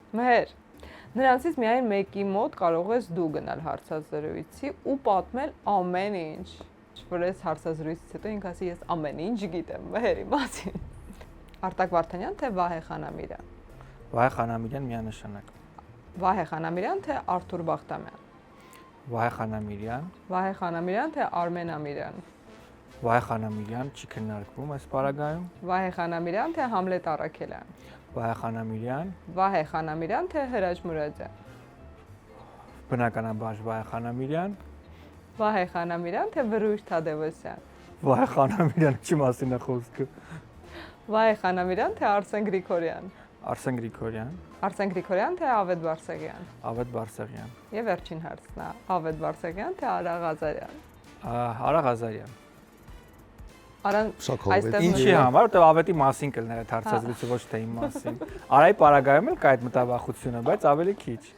Մեր նրանցից միայն մեկի մոտ կարող ես դու գնալ հարցազրույցի ու պատմել ամեն ինչ, որ այս հարցազրույցից հետո ինքը ասի ես ամեն ինչ գիտեմ Մեհերի մասին։ Արտակ Վարդանյան թե Վահե Խանամիրյան։ Վահե Խանամիրյան միանշանակ։ Վահե Խանամիրյան թե Արթուր Բախտամյան։ Վահե Խանամիրյան։ Վահե Խանամիրյան թե Արմեն Ամիրյան։ Վահե Խանամիրյան չի քննարկվում այս պարագայում։ Վահե Խանամիրյան թե Համլետ Առաքելյան։ Վահե Խանամիրյան։ Վահե Խանամիրյան թե Հրաչ Մուրադյան։ Բնականաբար Վահե Խանամիրյան։ Վահե Խանամիրյան թե Վրույժ Թադևոսյան։ Վահե Խանամիրյան չի մասին է խոսքը։ Վահե Խանամիրյան թե Արսեն Գրիգորյան։ Արսեն Գրիգորյան։ Արսեն Գրիգորյան թե Ավետ Բարսեղյան։ Ավետ Բարսեղյան։ Եվ վերջին հարցն է Ավետ Բարսեղյան թե Արա Ղազարյան։ Արա Ղազարյան։ Արան այստեղ Ինչի համար, որտեղ Ավետի մասին կլներ այդ հարցազրույցը ոչ թե իմ մասին։ Արայի պարագայում էլ կա այդ մտավախությունը, բայց ավելի քիչ։